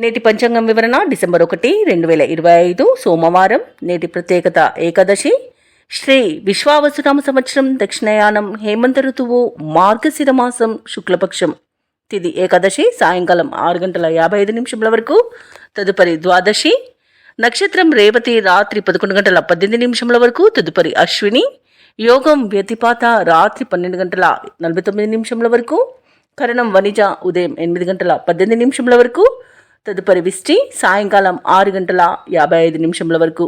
నేటి పంచాంగం వివరణ డిసెంబర్ 1, 2025 సోమవారం. నేటి ప్రత్యేకత ఏకాదశి. శ్రీ విశ్వావసునామ సంవత్సరం దక్షిణయానం హేమంత ఋతువు మార్గశిర మాసం శుక్లపక్షం. తిది ఏకాదశి సాయంకాలం 6:55 వరకు. తదుపరి ద్వాదశి. నక్షత్రం రేవతి రాత్రి 11:18 వరకు. తదుపరి అశ్విని. యోగం వ్యతిపాత రాత్రి 12:49 వరకు. కరణం వనిజ ఉదయం 8:18 వరకు. తదుపరి విష్టి సాయంకాలం 6:55 వరకు.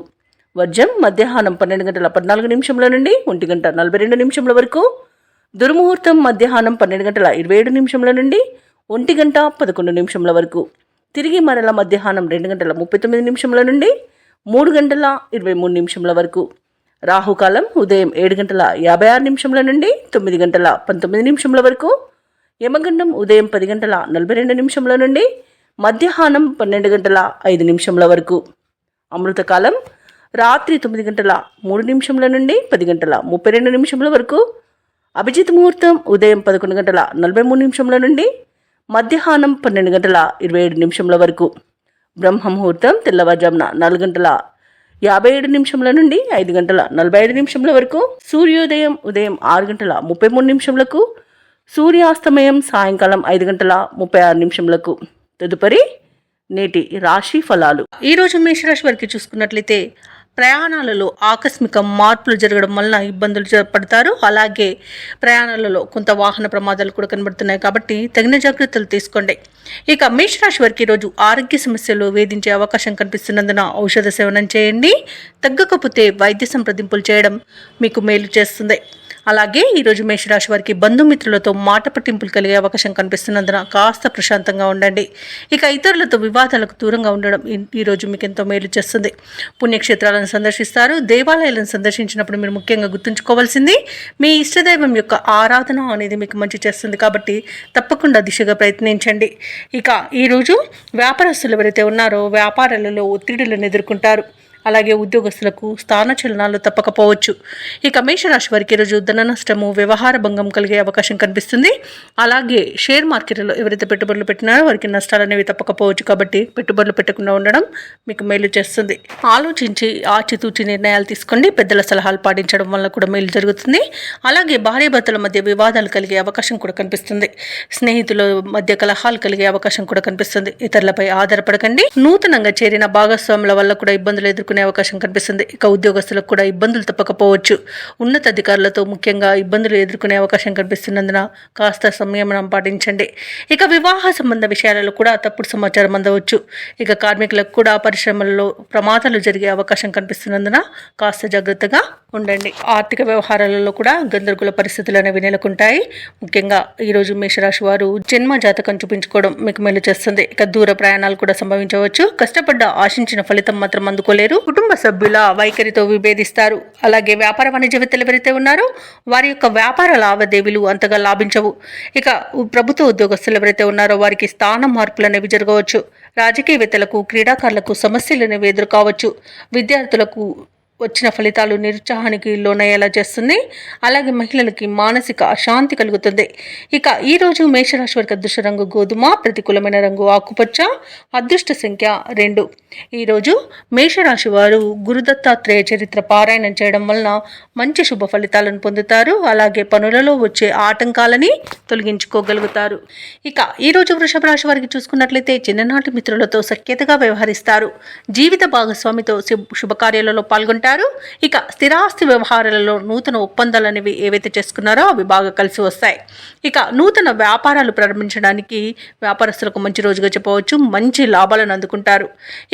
వర్జం మధ్యాహ్నం 12:14 నుండి 1:42 వరకు. దుర్ముహూర్తం మధ్యాహ్నం 12:27 నుండి 1:11 వరకు. తిరిగి మరల మధ్యాహ్నం 2:39 నుండి 3:23 వరకు. రాహుకాలం ఉదయం 7:56 నుండి 9:19 వరకు. యమగండం ఉదయం 10:42 నుండి మధ్యాహ్నం 12:05 వరకు. అమృతకాలం రాత్రి 9:03 నుండి 10:32 వరకు. అభిజిత్ ముహూర్తం ఉదయం 11:43 నుండి మధ్యాహ్నం 12:27 వరకు. బ్రహ్మ ముహూర్తం తెల్లవారుజామున 4:57 నుండి 5:45 వరకు. సూర్యోదయం ఉదయం 6:33 సూర్యాస్తమయం సాయంకాలం 5:36 తదుపరి నేటి రాశి ఫలాలు. ఈరోజు మేషరాశి వారికి చూసుకున్నట్లయితే ప్రయాణాలలో ఆకస్మిక మార్పులు జరగడం వలన ఇబ్బందులు పడతారు. అలాగే ప్రయాణాలలో కొంత వాహన ప్రమాదాలు కూడా కనబడుతున్నాయి కాబట్టి తగిన జాగ్రత్తలు తీసుకోండి. ఇక మేషరాశి వారికి ఈరోజు ఆరోగ్య సమస్యలు వేధించే అవకాశం కనిపిస్తున్నందున ఔషధ సేవనం చేయండి. తగ్గకపోతే వైద్య సంప్రదింపులు చేయడం మీకు మేలు చేస్తుంది. అలాగే ఈరోజు మేషరాశి వారికి బంధుమిత్రులతో మాట పట్టింపులు కలిగే అవకాశం కనిపిస్తున్నందున కాస్త ప్రశాంతంగా ఉండండి. ఇక ఇతరులతో వివాదాలకు దూరంగా ఉండడం ఈరోజు మీకు ఎంతో మేలు చేస్తుంది. పుణ్యక్షేత్రాలను సందర్శిస్తారు. దేవాలయాలను సందర్శించినప్పుడు మీరు ముఖ్యంగా గుర్తుంచుకోవాల్సింది మీ ఇష్టదైవం యొక్క ఆరాధన అనేది మీకు మంచి చేస్తుంది కాబట్టి తప్పకుండా దిశగా ప్రయత్నించండి. ఇక ఈరోజు వ్యాపారస్తులు ఎవరైతే ఉన్నారో వ్యాపారాలలో ఒత్తిడులను ఎదుర్కొంటారు. అలాగే ఉద్యోగస్తులకు స్థానచలనాలు తప్పకపోవచ్చు. ఇక మేషరాశి వారికి ఈరోజు ధన నష్టము వ్యవహార భంగం కలిగే అవకాశం కనిపిస్తుంది. అలాగే షేర్ మార్కెట్లో ఎవరైతే పెట్టుబడులు పెట్టినారో వారికి నష్టాలు అనేవి తప్పకపోవచ్చు కాబట్టి పెట్టుబడులు పెట్టకుండా ఉండడం మీకు మేలు చేస్తుంది. ఆలోచించి ఆచితూచి నిర్ణయాలు తీసుకోండి. పెద్దల సలహాలు పాటించడం వల్ల కూడా మేలు జరుగుతుంది. అలాగే భార్యాభర్తల మధ్య వివాదాలు కలిగే అవకాశం కూడా కనిపిస్తుంది. స్నేహితుల మధ్య కలహాలు కలిగే అవకాశం కూడా కనిపిస్తుంది. ఇతరులపై ఆధారపడకండి. నూతనంగా చేరిన భాగస్వాముల వల్ల కూడా ఇబ్బందులు ఎదుర్కొనే అవకాశం కనిపిస్తుంది. ఇక ఉద్యోగస్తులకు కూడా ఇబ్బందులు తప్పకపోవచ్చు. ఉన్నతాధికారులతో ముఖ్యంగా ఇబ్బందులు ఎదుర్కొనే అవకాశం కనిపిస్తున్నందున కాస్త సంయమనం పాటించండి. ఇక వివాహ సంబంధ విషయాలలో కూడా తప్పుడు సమాచారం అందవచ్చు. ఇక కార్మికులకు కూడా పరిశ్రమలలో ప్రమాదాలు జరిగే అవకాశం కనిపిస్తున్నందున కాస్త జాగ్రత్తగా ఉండండి. ఆర్థిక వ్యవహారాలలో కూడా గందరగోళ పరిస్థితులు అనేవి నెలకొంటాయి. ముఖ్యంగా ఈరోజు మేషరాశి వారు జన్మ జాతకం చూపించుకోవడం మీకు మేలు చేస్తుంది. ఇక దూర ప్రయాణాలు కూడా సంభవించవచ్చు. కష్టపడ్డ ఆశించిన ఫలితం మాత్రం అందుకోలేరు. కుటుంబ సభ్యుల వైఖరితో విభేదిస్తారు. అలాగే వ్యాపార వాణిజ్యవేత్తలు ఎవరైతే ఉన్నారో వారి యొక్క వ్యాపార లావాదేవీలు అంతగా లాభించవు. ఇక ప్రభుత్వ ఉద్యోగస్తులు ఎవరైతే ఉన్నారో వారికి స్థాన మార్పులు అనేవి జరగవచ్చు. రాజకీయవేత్తలకు క్రీడాకారులకు సమస్యలు అనేవి ఎదుర్కోవచ్చు. విద్యార్థులకు వచ్చిన ఫలితాలు నిరుత్సాహానికి లోనయ్యేలా చేస్తుంది. అలాగే మహిళలకి మానసిక అశాంతి కలుగుతుంది. ఇక ఈరోజు మేషరాశి వారికి అదృష్ట రంగు గోధుమ, ప్రతికూలమైన రంగు ఆకుపచ్చ, అదృష్ట సంఖ్య 2. ఈరోజు మేషరాశి వారు గురుదత్తాత్రేయ చరిత్ర పారాయణం చేయడం వలన మంచి శుభ ఫలితాలను పొందుతారు. అలాగే పనులలో వచ్చే ఆటంకాలని తొలగించుకోగలుగుతారు. ఇక ఈరోజు వృషభ రాశి వారికి చూసుకున్నట్లయితే చిన్ననాటి మిత్రులతో సఖ్యతగా వ్యవహరిస్తారు. జీవిత భాగస్వామితో శుభకార్యాలలో పాల్గొంటారు. ఇక స్థిరాస్తి వ్యవహారాలలో నూతన ఒప్పందాలు అనేవి ఏవైతే చేసుకున్నారో అవి బాగా కలిసి వస్తాయి. ఇక నూతన వ్యాపారాలు ప్రారంభించడానికి వ్యాపారస్తులకు మంచి రోజుగా చెప్పవచ్చు. మంచి లాభాలను అందుకుంటారు.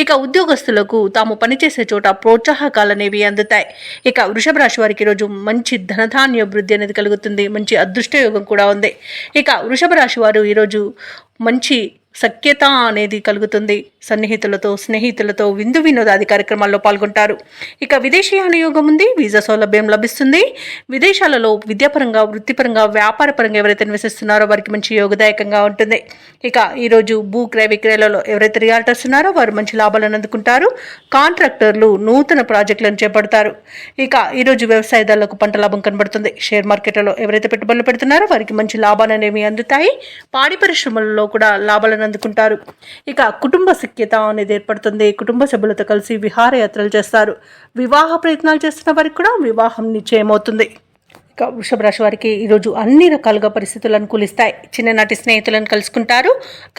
ఇక ఉద్యోగస్తులకు తాము పనిచేసే చోట ప్రోత్సాహకాలు అనేవి అందుతాయి. ఇక వృషభ రాశి వారికి ఈరోజు మంచి ధనధాన్య వృద్ధి అనేది కలుగుతుంది. మంచి అదృష్ట యోగం కూడా ఉంది. ఇక వృషభ రాశి వారు ఈరోజు మంచి సఖ్యత అనేది కలుగుతుంది. సన్నిహితులతో స్నేహితులతో విందు వినోదాది కార్యక్రమాల్లో పాల్గొంటారు. ఇక విదేశీయాన యోగం ఉంది. వీసా సౌలభ్యం లభిస్తుంది. విదేశాలలో విద్యాపరంగా వృత్తిపరంగా వ్యాపారపరంగా ఎవరైతే నివసిస్తున్నారో వారికి మంచి యోగదాయకంగా ఉంటుంది. ఇక ఈరోజు భూ క్రయ విక్రయాలలో ఎవరైతే రియాల్టర్స్ ఉన్నారో వారు మంచి లాభాలను అందుకుంటారు. కాంట్రాక్టర్లు నూతన ప్రాజెక్టులను చేపడతారు. ఇక ఈరోజు వ్యవసాయదారులకు పంట లాభం కనబడుతుంది. షేర్ మార్కెట్లలో ఎవరైతే పెట్టుబడులు పెడుతున్నారో వారికి మంచి లాభాలు అనేవి అందుతాయి. పాడి పరిశ్రమలలో కూడా లాభాలను లాభాలను అందుకుంటారు. ఇక కుటుంబ సఖ్యత అనేది ఏర్పడుతుంది. కుటుంబ సభ్యులతో కలిసి విహారయాత్రలు చేస్తారు. వివాహ ప్రయత్నాలు చేస్తున్న వారికి కూడా వివాహం నిశ్చయమవుతుంది. ఇక వృషభ రాశి వారికి ఈరోజు అన్ని రకాలుగా పరిస్థితులు అనుకూలిస్తాయి. చిన్ననాటి స్నేహితులను కలుసుకుంటారు.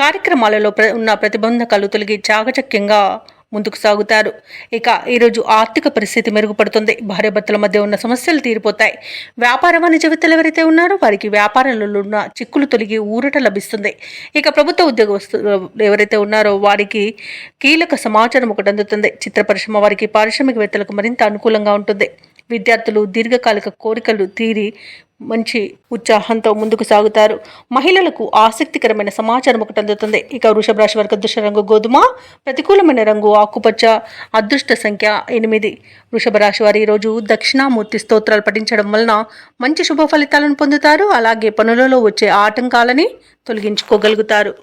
కార్యక్రమాలలో ఉన్న ప్రతిబంధకాలు తొలగి చాకచక్యంగా ముందుకు సాగుతారు. ఇక ఈరోజు ఆర్థిక పరిస్థితి మెరుగుపడుతుంది. భార్యాభర్తల మధ్య ఉన్న సమస్యలు తీరిపోతాయి. వ్యాపార వాణిజ్యవేత్తలు ఎవరైతే ఉన్నారో వారికి వ్యాపారాలలో ఉన్న చిక్కులు తొలగి ఊరట లభిస్తుంది. ఇక ప్రభుత్వ ఉద్యోగస్తులు ఎవరైతే ఉన్నారో వారికి కీలక సమాచారం ఒకటి అందుతుంది. చిత్ర పరిశ్రమ వారికి పారిశ్రామికవేత్తలకు మరింత అనుకూలంగా ఉంటుంది. విద్యార్థులు దీర్ఘకాలిక కోరికలు తీరి మంచి ఉత్సాహంతో ముందుకు సాగుతారు. మహిళలకు ఆసక్తికరమైన సమాచారం ఒకటి అందుతుంది. ఇక వృషభ రాశి వారికి అదృష్ట రంగు గోధుమ, ప్రతికూలమైన రంగు ఆకుపచ్చ, అదృష్ట సంఖ్య 8. వృషభ రాశి వారు ఈరోజు దక్షిణామూర్తి స్తోత్రాలు పఠించడం వలన మంచి శుభ ఫలితాలను పొందుతారు. అలాగే పనులలో వచ్చే ఆటంకాలని తొలగించుకోగలుగుతారు.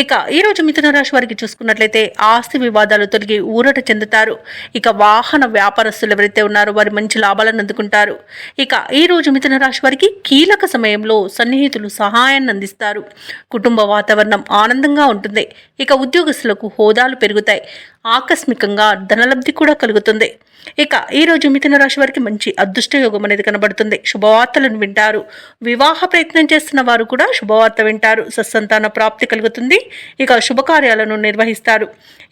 ఇక ఈరోజు మిథున రాశి వారికి చూసుకున్నట్లయితే ఆస్తి వివాదాలు తొలగి ఊరట చెందుతారు. ఇక వాహన వ్యాపారస్తులు ఎవరైతే ఉన్నారో వారి మంచి లాభాలను అందుకుంటారు. ఇక ఈరోజు మిథున రాశి వారికి కీలక సమయంలో సన్నిహితులు సహాయాన్ని అందిస్తారు. కుటుంబ వాతావరణం ఆనందంగా ఉంటుంది. ఇక ఉద్యోగస్తులకు హోదాలు పెరుగుతాయి. ఆకస్మికంగా ధనలబ్ధి కూడా కలుగుతుంది. ఇక ఈరోజు మిథున రాశి వారికి మంచి అదృష్ట యోగం అనేది కనబడుతుంది. శుభవార్తలను వింటారు. వివాహ ప్రయత్నం చేస్తున్న వారు కూడా శుభవార్త వింటారు. సత్సంతాన ప్రాప్తి కలుగుతుంది. ఇక శుభకార్యాలను నిర్వహిస్తారు.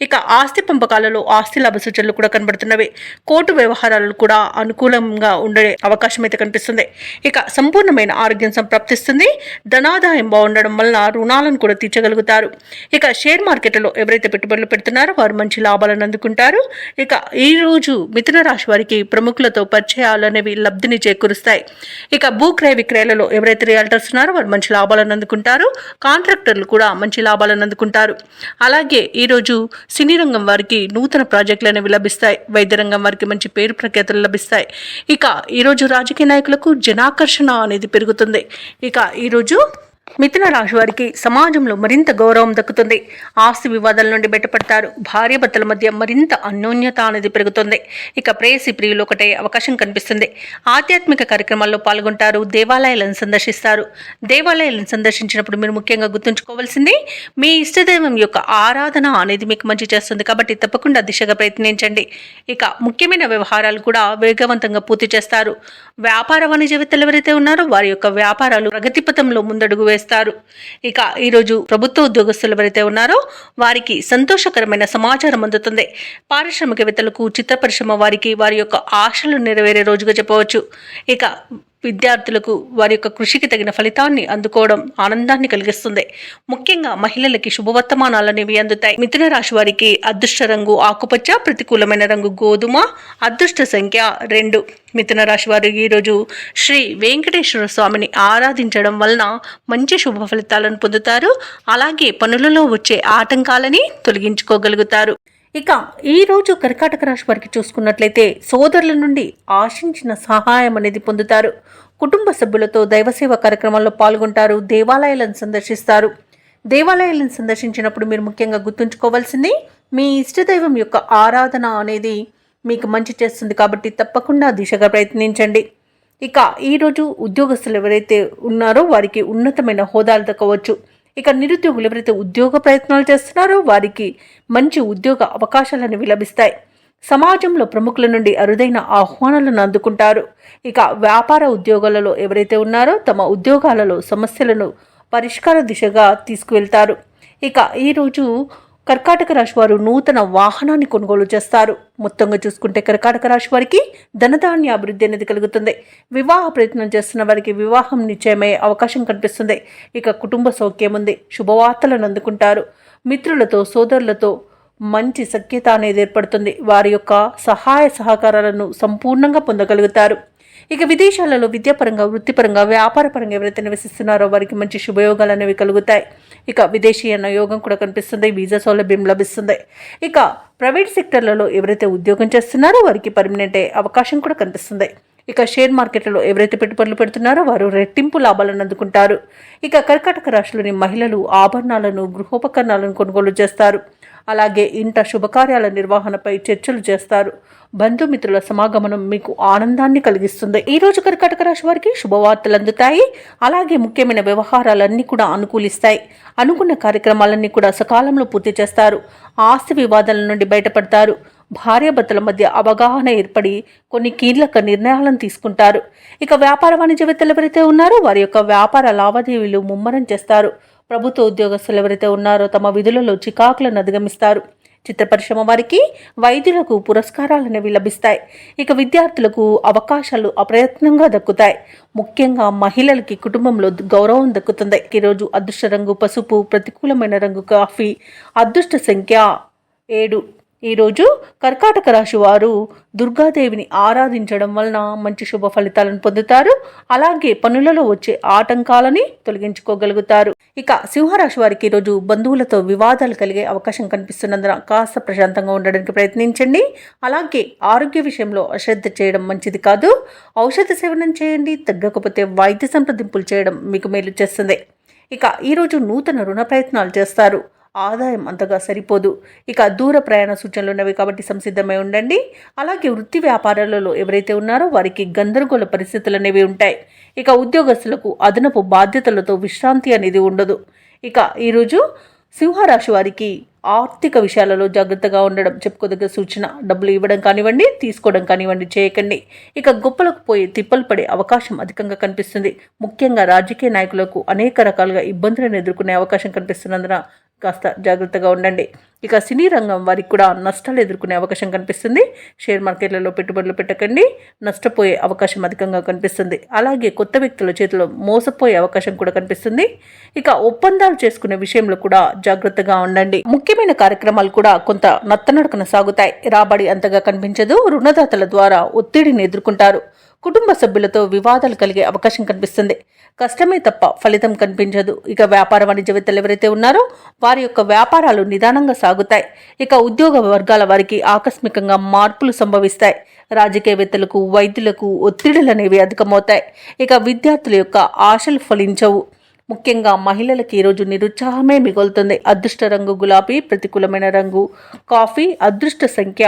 ఇక ఆస్తి పంపకాలలో ఆస్తి లాభ సూచనలు కూడా కనబడుతున్నవి. కోర్టు వ్యవహారాలు కూడా అనుకూలంగా ఉండే అవకాశం అయితే కనిపిస్తుంది. ఇక సంపూర్ణమైన ఆరోగ్యం సంప్రాప్తిస్తుంది. ధనాదాయం బాగుండడం వలన రుణాలను కూడా తీర్చగలుగుతారు. ఇక షేర్ మార్కెట్లో ఎవరైతే పెట్టుబడులు పెడుతున్నారో వారు మంచి లాభాలను అందుకుంటారు. ఇక ఈరోజు మిథున రాశి వారికి ప్రముఖులతో పరిచయాలు అనేవి లబ్ధిని చేకూరుస్తాయి. ఇక భూక్రయ విక్రయాలలో ఎవరైతే రియల్టర్స్ ఉన్నారో వారు మంచి లాభాలను అందుకుంటారు. కాంట్రాక్టర్లు కూడా మంచి లాభాలను అందుకుంటారు. అలాగే ఈరోజు సినీ రంగం వారికి నూతన ప్రాజెక్టులు అనేవి లభిస్తాయి. వైద్య రంగం వారికి మంచి పేరు ప్రఖ్యాతులు లభిస్తాయి. ఇక ఈరోజు రాజకీయ నాయకులకు జనాకర్షణ అనేది పెరుగుతుంది. ఇక ఈరోజు మిథున రాశి వారికి సమాజంలో మరింత గౌరవం దక్కుతుంది. ఆస్తి వివాదాల నుండి బయటపడతారు. భార్యాభర్తల మధ్య మరింత అన్యోన్యత అనేది పెరుగుతుంది. ఇక ప్రేయసి ప్రియులు ఒకటే అవకాశం కనిపిస్తుంది. ఆధ్యాత్మిక కార్యక్రమాల్లో పాల్గొంటారు. దేవాలయాలను సందర్శిస్తారు. దేవాలయాలను సందర్శించినప్పుడు మీరు ముఖ్యంగా గుర్తుంచుకోవాల్సింది మీ ఇష్టదైవం యొక్క ఆరాధన అనేది మీకు మంచి చేస్తుంది. కాబట్టి తప్పకుండా దిశగా ప్రయత్నించండి. ఇక ముఖ్యమైన వ్యవహారాలు కూడా వేగవంతంగా పూర్తి చేస్తారు. వ్యాపార వాణిజ్యవేత్తలు ఎవరైతే ఉన్నారో వారి యొక్క వ్యాపారాలు ప్రగతిపథంలో ముందడుగు వేస్తారు. ఇక ఈరోజు ప్రభుత్వ ఉద్యోగస్తులు ఎవరైతే ఉన్నారో వారికి సంతోషకరమైన సమాచారం అందుతుంది. పారిశ్రామికవేత్తలకు చిత్ర పరిశ్రమ వారికి వారి యొక్క ఆశలు నెరవేరే రోజుగా చెప్పవచ్చు. ఇక విద్యార్థులకు వారి యొక్క కృషికి తగిన ఫలితాన్ని అందుకోవడం ఆనందాన్ని కలిగిస్తుంది. ముఖ్యంగా మహిళలకి శుభవర్తమానాలు అనేవి అందుతాయి. మిథున రాశి వారికి అదృష్ట రంగు ఆకుపచ్చ, ప్రతికూలమైన రంగు గోధుమ, అదృష్ట సంఖ్య 2. మిథున రాశి వారు ఈరోజు శ్రీ వెంకటేశ్వర స్వామిని ఆరాధించడం వలన మంచి శుభ ఫలితాలను పొందుతారు. అలాగే పనులలో వచ్చే ఆటంకాలని తొలగించుకోగలుగుతారు. ఇక ఈరోజు కర్కాటక రాశి వారికి చూసుకున్నట్లయితే సోదరుల నుండి ఆశించిన సహాయం అనేది పొందుతారు. కుటుంబ సభ్యులతో దైవసేవ కార్యక్రమాల్లో పాల్గొంటారు. దేవాలయాలను సందర్శిస్తారు. దేవాలయాలను సందర్శించినప్పుడు మీరు ముఖ్యంగా గుర్తుంచుకోవాల్సింది మీ ఇష్టదైవం యొక్క ఆరాధన అనేది మీకు మంచి చేస్తుంది. కాబట్టి తప్పకుండా దిశగా ప్రయత్నించండి. ఇక ఈరోజు ఉద్యోగస్తులు ఎవరైతే ఉన్నారో వారికి ఉన్నతమైన హోదాలు దక్కవచ్చు. ఇక నిరుద్యోగులు ఎవరైతే ఉద్యోగ ప్రయత్నాలు చేస్తున్నారో వారికి మంచి ఉద్యోగ అవకాశాలను లభిస్తాయి. సమాజంలో ప్రముఖుల నుండి అరుదైన ఆహ్వానాలను అందుకుంటారు. ఇక వ్యాపార ఉద్యోగాలలో ఎవరైతే ఉన్నారో తమ ఉద్యోగాలలో సమస్యలను పరిష్కార దిశగా తీసుకువెళ్తారు. ఇక ఈరోజు కర్కాటక రాశి వారు నూతన వాహనాన్ని కొనుగోలు చేస్తారు. మొత్తంగా చూసుకుంటే కర్కాటక రాశి వారికి ధనధాన్య అభివృద్ధి అనేది కలుగుతుంది. వివాహ ప్రయత్నం చేస్తున్న వారికి వివాహం నిశ్చయమయ్యే అవకాశం కనిపిస్తుంది. ఇక కుటుంబ సౌఖ్యం ఉంది. శుభవార్తలను అందుకుంటారు. మిత్రులతో సోదరులతో మంచి సఖ్యత అనేది ఏర్పడుతుంది. వారి యొక్క సహాయ సహకారాలను సంపూర్ణంగా పొందగలుగుతారు. ఇక విదేశాలలో విద్యాపరంగా, వృత్తిపరంగా, వ్యాపారపరంగా ఎవరైతే నివసిస్తున్నారో వారికి మంచి శుభయోగాలు అనేవి కలుగుతాయి. ఇక విదేశీయన యోగం కూడా కనిపిస్తుంది. వీసా సౌలభ్యం లభిస్తుంది. ఇక ప్రైవేట్ సెక్టర్లలో ఎవరైతే ఉద్యోగం చేస్తున్నారో వారికి పర్మనెంట్ అయ్యే అవకాశం కూడా కనిపిస్తుంది. ఇక షేర్ మార్కెట్లలో ఎవరైతే పెట్టుబడులు పెడుతున్నారో వారు రెట్టింపు లాభాలను అందుకుంటారు. ఇక కర్కాటక రాశిలోని మహిళలు ఆభరణాలను, గృహోపకరణాలను కొనుగోలు చేస్తారు. అలాగే ఇంట శుభకార్యాల నిర్వహణపై చర్చలు చేస్తారు. బంధుమిత్రుల సమాగమనం మీకు ఆనందాన్ని కలిగిస్తుంది. ఈ రోజు కర్కాటక రాశి వారికి శుభవార్తలు అందుతాయి. అలాగే ముఖ్యమైన వ్యవహారాలన్నీ కూడా అనుకూలిస్తాయి. అనుకున్న కార్యక్రమాలన్నీ కూడా సకాలంలో పూర్తి చేస్తారు. ఆస్తి వివాదాల నుండి బయటపడతారు. భార్యాభర్తల మధ్య అవగాహన ఏర్పడి కొన్ని కీలక నిర్ణయాలను తీసుకుంటారు. ఇక వ్యాపార వాణిజ్యవేత్తలు ఎవరైతే ఉన్నారో వారి యొక్క వ్యాపార లావాదేవీలు ముమ్మరం చేస్తారు. ప్రభుత్వ ఉద్యోగస్తులు ఎవరైతే ఉన్నారో తమ విధులలో చికాకులను అధిగమిస్తారు. చిత్ర పరిశ్రమ వారికి వైద్యులకు పురస్కారాలు అనేవి లభిస్తాయి. ఇక విద్యార్థులకు అవకాశాలు అప్రయత్నంగా దక్కుతాయి. ముఖ్యంగా మహిళలకి కుటుంబంలో గౌరవం దక్కుతుంది. ఈరోజు అదృష్ట రంగు పసుపు, ప్రతికూలమైన రంగు కాఫీ, అదృష్ట సంఖ్య 7. ఈరోజు కర్కాటక రాశి వారు దుర్గాదేవిని ఆరాధించడం వలన మంచి శుభ ఫలితాలను పొందుతారు. అలాగే పనులలో వచ్చే ఆటంకాలని తొలగించుకోగలుగుతారు. ఇక సింహరాశి వారికి ఈరోజు బంధువులతో వివాదాలు కలిగే అవకాశం కనిపిస్తున్నందున కాస్త ప్రశాంతంగా ఉండడానికి ప్రయత్నించండి. అలాగే ఆరోగ్య విషయంలో అశ్రద్ధ చేయడం మంచిది కాదు. ఔషధ సేవనం చేయండి. తగ్గకపోతే వైద్య సంప్రదింపులు చేయడం మీకు మేలు చేస్తుంది. ఇక ఈరోజు నూతన రుణ ప్రయత్నాలు చేస్తారు. ఆదాయం అంతగా సరిపోదు. ఇక దూర ప్రయాణ సూచనలు ఉన్నవి కాబట్టి సంసిద్ధమై ఉండండి. అలాగే వృత్తి వ్యాపారాలలో ఎవరైతే ఉన్నారో వారికి గందరగోళ పరిస్థితులు అనేవి ఉంటాయి. ఇక ఉద్యోగస్తులకు అదనపు బాధ్యతలతో విశ్రాంతి అనేది ఉండదు. ఇక ఈరోజు సింహరాశి వారికి ఆర్థిక విషయాలలో జాగ్రత్తగా ఉండడం చెప్పుకోదగ్గ సూచన. డబ్బులు ఇవ్వడం కానివ్వండి, తీసుకోవడం కానివ్వండి చేయకండి. ఇక గొప్పలకు పోయి తిప్పలు పడే అవకాశం అధికంగా కనిపిస్తుంది. ముఖ్యంగా రాజకీయ నాయకులకు అనేక రకాలుగా ఇబ్బందులను ఎదుర్కొనే అవకాశం కనిపిస్తున్నందున కాస్త జాగ్రత్తగా ఉండండి. ఇక సినీ రంగం వారికి కూడా నష్టాలు ఎదుర్కొనే అవకాశం కనిపిస్తుంది. షేర్ మార్కెట్లలో పెట్టుబడులు పెట్టకండి, నష్టపోయే అవకాశం అధికంగా కనిపిస్తుంది. అలాగే కొత్త వ్యక్తుల చేతిలో మోసపోయే అవకాశం కూడా కనిపిస్తుంది. ఇక ఒప్పందాలు చేసుకునే విషయంలో కూడా జాగ్రత్తగా ఉండండి. ముఖ్యమైన కార్యక్రమాలు కూడా కొంత నత్తనడకన సాగుతాయి. రాబడి అంతగా కనిపించదు. రుణదాతల ద్వారా ఒత్తిడిని ఎదుర్కొంటారు. కుటుంబ సభ్యులతో వివాదాలు కలిగే అవకాశం కనిపిస్తుంది. కష్టమే తప్ప ఫలితం కనిపించదు. ఇక వ్యాపార వాణిజ్యవేత్తలు ఎవరైతే ఉన్నారో వారి యొక్క వ్యాపారాలు నిదానంగా సాగుతాయి. ఇక ఉద్యోగ వర్గాల వారికి ఆకస్మికంగా మార్పులు సంభవిస్తాయి. రాజకీయవేత్తలకు, వైద్యులకు ఒత్తిడులు అనేవి అధికమవుతాయి. ఇక విద్యార్థుల యొక్క ఆశలు ఫలించవు. ముఖ్యంగా మహిళలకి ఈరోజు నిరుత్సాహమే మిగులుతుంది. అదృష్ట రంగు గులాబీ, ప్రతికూలమైన రంగు కాఫీ, అదృష్ట సంఖ్య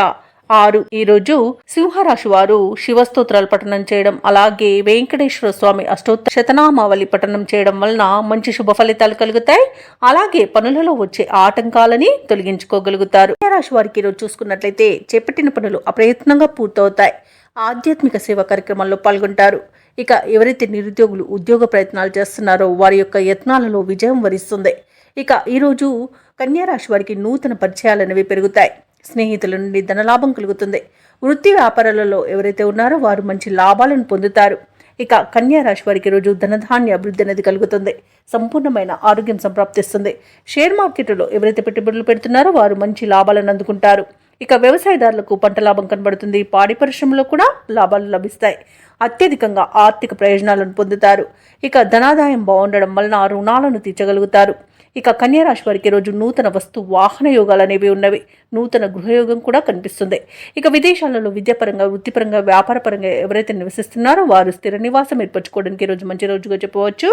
6. ఈరోజు సింహరాశి వారు శివస్తోత్రాలు పఠనం చేయడం, అలాగే వెంకటేశ్వర స్వామి అష్టోత్తర శతనామావళి పఠనం చేయడం వలన మంచి శుభ ఫలితాలు కలుగుతాయి. అలాగే పనులలో వచ్చే ఆటంకాలని తొలగించుకోగలుగుతారు. సింహరాశి వారికి ఈరోజు చూసుకున్నట్లయితే చేపట్టిన పనులు అప్రయత్నంగా పూర్తవుతాయి. ఆధ్యాత్మిక సేవ కార్యక్రమాల్లో పాల్గొంటారు. ఇక ఎవరైతే నిరుద్యోగులు ఉద్యోగ ప్రయత్నాలు చేస్తున్నారో వారి యొక్క యత్నాలలో విజయం వరిస్తుంది. ఇక ఈరోజు కన్యారాశి వారికి నూతన పరిచయాలు అనేవి పెరుగుతాయి. స్నేహితుల నుండి ధనలాభం కలుగుతుంది. వృత్తి వ్యాపారాలలో ఎవరైతే ఉన్నారో వారు మంచి లాభాలను పొందుతారు. ఇక కన్యా రాశి వారికి రోజు ధనధాన్య అభివృద్ధి అనేది కలుగుతుంది. సంపూర్ణమైన ఆరోగ్యం సంప్రాప్తిస్తుంది. షేర్ మార్కెట్లో ఎవరైతే పెట్టుబడులు పెడుతున్నారో వారు మంచి లాభాలను అందుకుంటారు. ఇక వ్యవసాయదారులకు పంట లాభం కనబడుతుంది. పాడి పరిశ్రమలో కూడా లాభాలు లభిస్తాయి. అత్యధికంగా ఆర్థిక ప్రయోజనాలను పొందుతారు. ఇక ధనాదాయం బాగుండడం వలన రుణాలను తీర్చగలుగుతారు. ఇక కన్యారాశి వారికి రోజు నూతన వస్తు వాహన యోగాలు అనేవి ఉన్నవి. నూతన గృహయోగం కూడా కనిపిస్తుంది. ఇక విదేశాలలో విద్యాపరంగా, వృత్తిపరంగా, వ్యాపారపరంగా ఎవరైతే నివసిస్తున్నారో వారు స్థిర నివాసం ఏర్పరచుకోవడానికి రోజు మంచి రోజుగా చెప్పవచ్చు.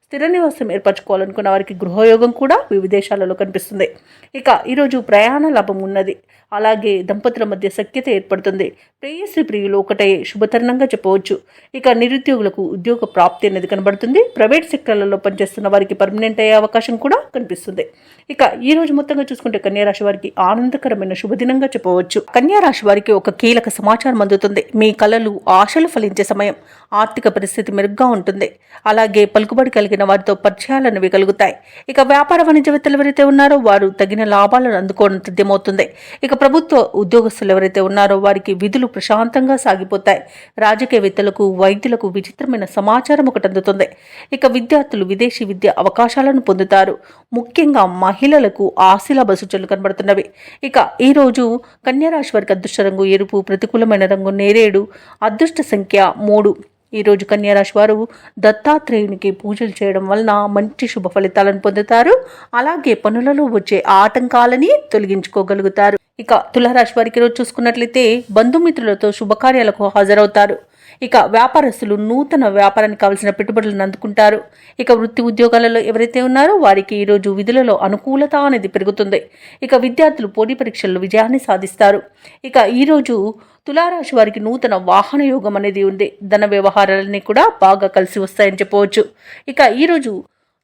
స్థిర నివాసం ఏర్పరచుకోవాలనుకున్న వారికి గృహయోగం కూడా విదేశాలలో కనిపిస్తుంది. ఇక ఈరోజు ప్రయాణ లాభం ఉన్నది. అలాగే దంపతుల మధ్య సఖ్యత ఏర్పడుతుంది. ప్రేయసి ప్రియులు ఒకటే శుభతరుణంగా చెప్పవచ్చు. ఇక నిరుద్యోగులకు ఉద్యోగ ప్రాప్తి అనేది కనబడుతుంది. ప్రైవేట్ సెక్టర్లలో పనిచేస్తున్న వారికి పర్మనెంట్ అయ్యే అవకాశం కూడా కనిపిస్తుంది. ఇక ఈ రోజు మొత్తంగా చూసుకుంటే కన్యారాశి వారికి ఆనందకరమైన శుభదినంగా చెప్పవచ్చు. కన్యారాశి వారికి ఒక కీలక సమాచారం అందుతుంది. మీ కలలు, ఆశలు ఫలించే సమయం. ఆర్థిక పరిస్థితి మెరుగ్గా ఉంటుంది. అలాగే పలుకుబడి కలిగిన వారితో పరిచయాలనేవి కలుగుతాయి. ఇక వ్యాపార వాణిజ్యవేత్తలు ఎవరైతే ఉన్నారో వారు తగిన లాభాలను అందుకోవడం సాధ్యమవుతుంది. ఇక ప్రభుత్వ ఉద్యోగస్తులు ఎవరైతే ఉన్నారో వారికి విధులు ప్రశాంతంగా సాగిపోతాయి. రాజకీయవేత్తలకు, వైద్యులకు విచిత్రమైన సమాచారం ఒకటి అందుతుంది. ఇక విద్యార్థులు విదేశీ విద్య అవకాశాలను పొందుతారు. ముఖ్యంగా మహిళలకు ఆశీలాభ సూచనలు కనబడుతున్నవి. ఇక ఈ రోజు కన్యారాశి వారికి అదృష్ట రంగు ఎరుపు, ప్రతికూలమైన రంగు నేరేడు, అదృష్ట సంఖ్య 3. ఈరోజు కన్యారాశి వారు దత్తాత్రేయునికి పూజలు చేయడం వలన మంచి శుభ ఫలితాలను పొందుతారు. అలాగే పనులలో వచ్చే ఆటంకాలని తొలగించుకోగలుగుతారు. ఇక తులారాశి వారికి రోజు చూసుకున్నట్లయితే బంధుమిత్రులతో శుభకార్యాలకు హాజరవుతారు. ఇక వ్యాపారస్తులు నూతన వ్యాపారానికి కావలసిన పెట్టుబడులను అందుకుంటారు. ఇక వృత్తి ఉద్యోగాలలో ఎవరైతే ఉన్నారో వారికి ఈరోజు విధులలో అనుకూలత అనేది పెరుగుతుంది. ఇక విద్యార్థులు పోటీ పరీక్షల్లో విజయాన్ని సాధిస్తారు. ఇక ఈరోజు తులారాశి వారికి నూతన వాహన యోగం అనేది ఉంది. ధన వ్యవహారాలన్నీ కూడా బాగా కలిసి వస్తాయని చెప్పవచ్చు. ఇక ఈరోజు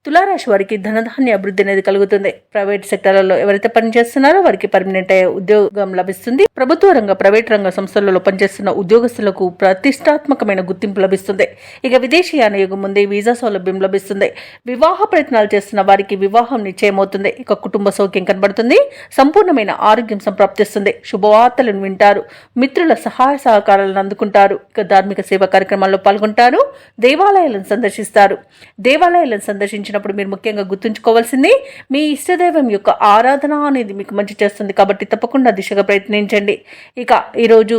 తులారాశి వారికి ధనధాన్య అభివృద్ధి అనేది కలుగుతుంది. ప్రైవేట్ సెక్టర్లలో ఎవరైతే పనిచేస్తున్నారో వారికి పర్మనెంట్ అయ్యే ఉద్యోగం లభిస్తుంది. ప్రభుత్వ రంగ ప్రైవేట్ రంగ సంస్థలలో పనిచేస్తున్న ఉద్యోగస్తులకు ప్రతిష్టాత్మకమైన గుర్తింపు లభిస్తుంది. ఇక విదేశీయాన యోగం ఉంది. వీసా సౌలభ్యం లభిస్తుంది. వివాహ ప్రయత్నాలు చేస్తున్న వారికి వివాహం నిశ్చయమవుతుంది. ఇక కుటుంబ సౌఖ్యం కనబడుతుంది. సంపూర్ణమైన ఆరోగ్యం సంప్రాప్తిస్తుంది. శుభవార్తలను వింటారు. మిత్రుల సహాయ సహకారాలను అందుకుంటారు. ఇక ధార్మిక సేవా కార్యక్రమాల్లో పాల్గొంటారు. దేవాలయాలను సందర్శిస్తారు. దేవాలయాలను సందర్శించిన మీరు ముఖ్యంగా గుర్తుంచుకోవాల్సింది మీ ఇష్టదైవం యొక్క ఆరాధన అనేది మీకు మంచి చేస్తుంది. కాబట్టి తప్పకుండా దిశగా ప్రయత్నించండి. ఇక ఈరోజు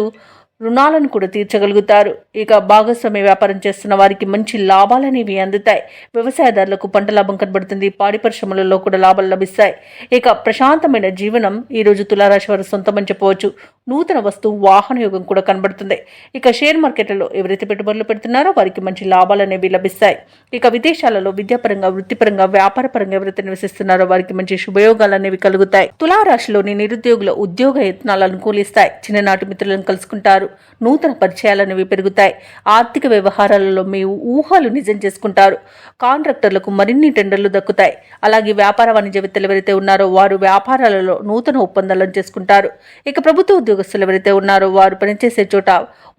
రుణాలను కూడా తీర్చగలుగుతారు. ఇక భాగస్వామ్య వ్యాపారం చేస్తున్న వారికి మంచి లాభాలు అనేవి అందుతాయి. వ్యవసాయదారులకు పంట లాభం కనబడుతుంది. పాడి పరిశ్రమలలో కూడా లాభాలు లభిస్తాయి. ఇక ప్రశాంతమైన జీవనం ఈరోజు తులారాశి వారు సొంతమని చెప్పవచ్చు. నూతన వస్తువు వాహన యోగం కూడా కనబడుతుంది. ఇక షేర్ మార్కెట్లలో ఎవరైతే పెట్టుబడులు పెడుతున్నారో వారికి మంచి లాభాలు అనేవి లభిస్తాయి. ఇక విదేశాలలో విద్యాపరంగా వృత్తిపరంగా వ్యాపారపరంగా ఎవరైతే నివసిస్తున్నారో వారికి మంచి శుభయోగాలు అనేవి కలుగుతాయి. తులారాశిలోని నిరుద్యోగుల ఉద్యోగ యత్నాలు అనుకూలిస్తాయి. చిన్ననాటి మిత్రులను కలుసుకుంటారు. నూతన పరిచయాలనేవి పెరుగుతాయి. ఆర్థిక వ్యవహారాలలో మీ ఊహలు నిజం చేసుకుంటారు. కాంట్రాక్టర్లకు మరిన్ని టెండర్లు దక్కుతాయి. అలాగే వ్యాపార వాణిజ్యవేత్తలు ఎవరైతే ఉన్నారో వారు వ్యాపారాలలో నూతన ఒప్పందాలను చేసుకుంటారు. ఇక ప్రభుత్వ ఉద్యోగస్తులు ఎవరైతే ఉన్నారో వారు పనిచేసే చోట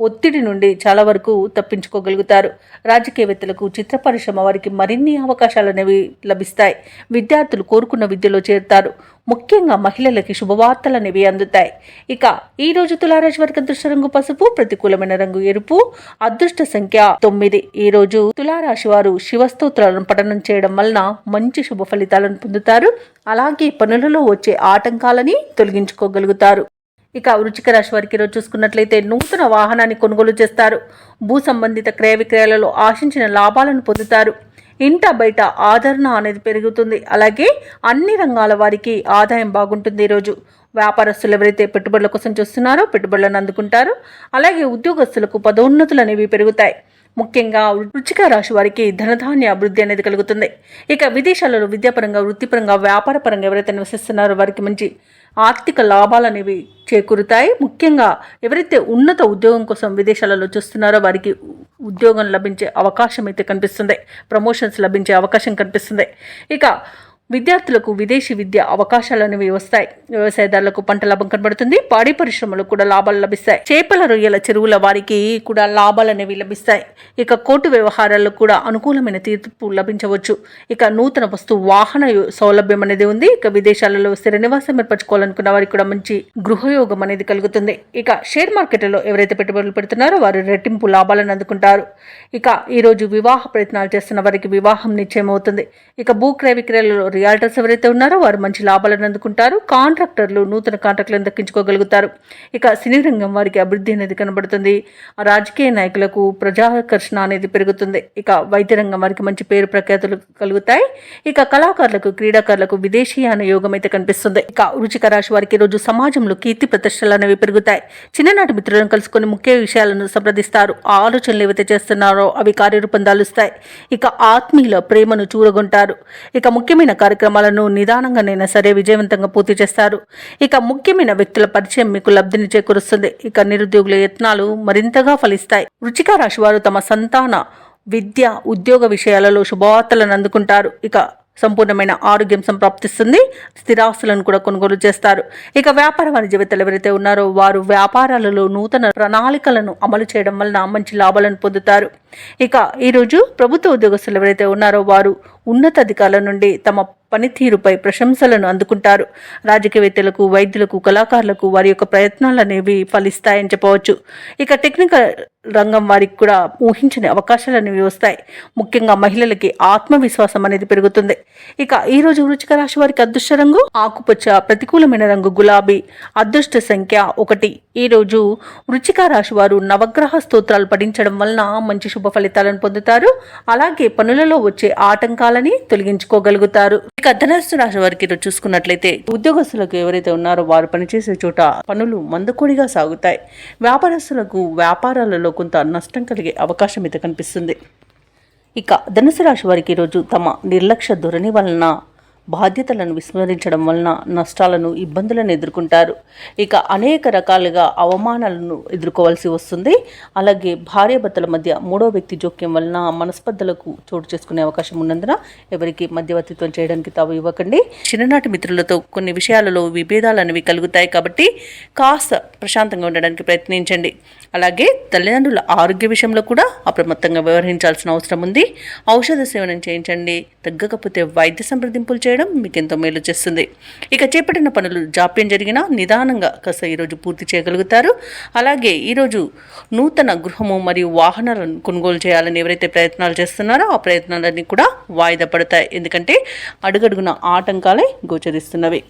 ఒత్తిడి నుండి చాలా వరకు తప్పించుకోగలుగుతారు. రాజకీయవేత్తలకు చిత్ర పరిశ్రమ వారికి మరిన్ని అవకాశాలు అనేవి లభిస్తాయి. విద్యార్థులు కోరుకున్న విద్యలో చేరుతారు. ముఖ్యంగా మహిళలకి శుభవార్తలు అనేవి అందుతాయి. ఇక ఈ రోజు తులారాశి వారికి అదృష్ట రంగు పసుపు, ప్రతికూలమైన రంగు ఎరుపు, అదృష్ట సంఖ్య 9. ఈ రోజు తులారాశి వారు శివస్తోత్రాలను పఠనం చేయడం వలన మంచి శుభ ఫలితాలను పొందుతారు. అలాగే పనులలో వచ్చే ఆటంకాలని తొలగించుకోగలుగుతారు. ఇక వృశ్చిక రాశి వారికి ఈరోజు చూసుకున్నట్లయితే నూతన వాహనాన్ని కొనుగోలు చేస్తారు. భూ సంబంధిత క్రయ విక్రయాలలో ఆశించిన లాభాలను పొందుతారు. ఇంట బయట ఆదరణ అనేది పెరుగుతుంది. అలాగే అన్ని రంగాల వారికి ఆదాయం బాగుంటుంది. ఈరోజు వ్యాపారస్తులు ఎవరైతే పెట్టుబడుల కోసం చూస్తున్నారో పెట్టుబడులను అందుకుంటారు. అలాగే ఉద్యోగస్తులకు పదోన్నతులు అనేవి పెరుగుతాయి. ముఖ్యంగా వృశ్చిక రాశి వారికి ధనధాన్య అభివృద్ధి అనేది కలుగుతుంది. ఇక విదేశాలలో విద్యాపరంగా వృత్తిపరంగా వ్యాపారపరంగా ఎవరైతే నివసిస్తున్నారో వారికి మంచి ఆర్థిక లాభాలు అనేవి చేకూరుతాయి. ముఖ్యంగా ఎవరైతే ఉన్నత ఉద్యోగం కోసం విదేశాలలో చూస్తున్నారో వారికి ఉద్యోగం లభించే అవకాశం అయితే కనిపిస్తుంది. ప్రమోషన్స్ లభించే అవకాశం కనిపిస్తుంది. ఇక విద్యార్థులకు విదేశీ విద్య అవకాశాలు అనేవి వస్తాయి. వ్యవసాయదారులకు పంట లాభం కనబడుతుంది. పాడి పరిశ్రమలకు కూడా లాభాలు లభిస్తాయి. చేపల రొయ్యల చెరువుల వారికి కూడా లాభాలు అనేవి లభిస్తాయి. ఇక కోర్టు వ్యవహారాలకు కూడా అనుకూలమైన తీర్పు లభించవచ్చు. ఇక నూతన వస్తువు వాహన సౌలభ్యం అనేది ఉంది. ఇక విదేశాలలో స్థిర నివాసం ఏర్పరచుకోవాలనుకున్న వారికి కూడా మంచి గృహయోగం అనేది కలుగుతుంది. ఇక షేర్ మార్కెట్లో ఎవరైతే పెట్టుబడులు పెడుతున్నారో వారు రెట్టింపు లాభాలను అందుకుంటారు. ఇక ఈరోజు వివాహ ప్రయత్నాలు చేస్తున్న వారికి వివాహం నిశ్చయమవుతుంది. ఇక భూ క్రయ విక్రయాలలో రియాల్టర్స్ ఎవరైతే ఉన్నారో వారు మంచి లాభాలను అందుకుంటారు. కాంట్రాక్టర్లు నూతన కాంట్రాక్టులను దక్కించుకోగలుగుతారు. ఇక సినీ రంగం వారికి అభివృద్ధి అనేది కనబడుతుంది. రాజకీయ నాయకులకు ప్రజాకర్షణ అనేది పెరుగుతుంది. ఇక వైద్య రంగం వారికి మంచి పేరు ప్రఖ్యాతులు కలుగుతాయి. ఇక కళాకారులకు క్రీడాకారులకు విదేశీయాన యోగం అయితే కనిపిస్తుంది. ఇక వృశ్చిక రాశి వారికి రోజు సమాజంలో కీర్తి ప్రతిష్టలు అనేవి పెరుగుతాయి. చిన్ననాటి మిత్రులను కలుసుకొని ముఖ్య విషయాలను సంప్రదిస్తారు. ఆలోచనలు ఏవైతే చేస్తున్నారో అవి కార్యరూపం దాలుస్తాయి. ఇక ఆత్మీయుల ప్రేమను చూరగొంటారు. ఇక ముఖ్యమైన కార్యక్రమాలను నిదానంగానైనా సరే విజయవంతంగా పూర్తి చేస్తారు. ఇక ముఖ్యమైన వ్యక్తుల పరిచయం మీకు లబ్ధిని చేకూరుస్తుంది. ఇక నిరుద్యోగుల యత్నాలు మరింతగా ఫలిస్తాయి. వృశ్చిక రాశి వారు తమ సంతాన విద్య ఉద్యోగ విషయాలలో శుభవార్తలను అందుకుంటారు. ఇక సంపూర్ణమైన ఆరోగ్యం సంప్రాప్తిస్తుంది. స్థిరాస్తులను కూడా కొనుగోలు చేస్తారు. ఇక వ్యాపార వాణిజ్యవేత్తలు ఎవరైతే ఉన్నారో వారు వ్యాపారాలలో నూతన ప్రణాళికలను అమలు చేయడం వలన మంచి లాభాలను పొందుతారు. ఇక ఈరోజు ప్రభుత్వ ఉద్యోగస్తులు ఎవరైతే ఉన్నారో వారు ఉన్నతాధికారుల నుండి తమ పనితీరుపై ప్రశంసలను అందుకుంటారు. రాజకీయవేత్తలకు వైద్యులకు కళాకారులకు వారి యొక్క ప్రయత్నాలు అనేవి ఫలిస్తాయని చెప్పవచ్చు. ఇక టెక్నికల్ రంగం వారికి కూడా ఊహించని అవకాశాలు అనేవి వస్తాయి. ముఖ్యంగా మహిళలకి ఆత్మవిశ్వాసం అనేది పెరుగుతుంది. ఇక ఈ రోజు వృశ్చిక రాశి వారికి అదృష్ట రంగు ఆకుపచ్చ, ప్రతికూలమైన రంగు గులాబీ, అదృష్ట సంఖ్య 1. ఈ రోజు వృశ్చిక రాశి వారు నవగ్రహ స్తోత్రాలు పఠించడం వలన మంచి శుభ ఫలితాలను పొందుతారు. అలాగే పనులలో వచ్చే ఆటంకాలని తొలగించుకోగలుగుతారు. ఇక ధనుస్సు రాశి వారికి ఈరోజు చూసుకున్నట్లయితే ఉద్యోగస్తులకు ఎవరైతే ఉన్నారో వారు పనిచేసే చోట పనులు మందకొడిగా సాగుతాయి. వ్యాపారస్తులకు వ్యాపారాలలో కొంత నష్టం కలిగే అవకాశం అయితే కనిపిస్తుంది. ఇక ధనుసు రాశి వారికి ఈరోజు తమ నిర్లక్ష్య ధోరణి వలన బాధ్యతలను విస్మరించడం వలన నష్టాలను ఇబ్బందులను ఎదుర్కొంటారు. ఇక అనేక రకాలుగా అవమానాలను ఎదుర్కోవాల్సి వస్తుంది. అలాగే భార్యాభర్తల మధ్య మూడో వ్యక్తి జోక్యం వలన మనస్పర్ధలకు చోటు చేసుకునే అవకాశం ఉన్నందున ఎవరికి మధ్యవర్తిత్వం చేయడానికి తావు ఇవ్వకండి. చిన్ననాటి మిత్రులతో కొన్ని విషయాలలో విభేదాలు అనేవి కలుగుతాయి కాబట్టి కాస్త ప్రశాంతంగా ఉండడానికి ప్రయత్నించండి. అలాగే తల్లిదండ్రుల ఆరోగ్య విషయంలో కూడా అప్రమత్తంగా వ్యవహరించాల్సిన అవసరం ఉంది. ఔషధ సేవనం చేయించండి. తగ్గకపోతే వైద్య సంప్రదింపులు చేయడం మీకు ఎంతో మేలు చేస్తుంది. ఇక చేపట్టిన పనులు జాప్యం జరిగినా నిదానంగా కాస్త ఈరోజు పూర్తి చేయగలుగుతారు. అలాగే ఈరోజు నూతన గృహము మరియు వాహనాలను కొనుగోలు చేయాలని ఎవరైతే ప్రయత్నాలు చేస్తున్నారో ఆ ప్రయత్నాలన్నీ కూడా వాయిదా పడతాయి. ఎందుకంటే అడుగడుగున ఆటంకాలే గోచరిస్తున్నవి.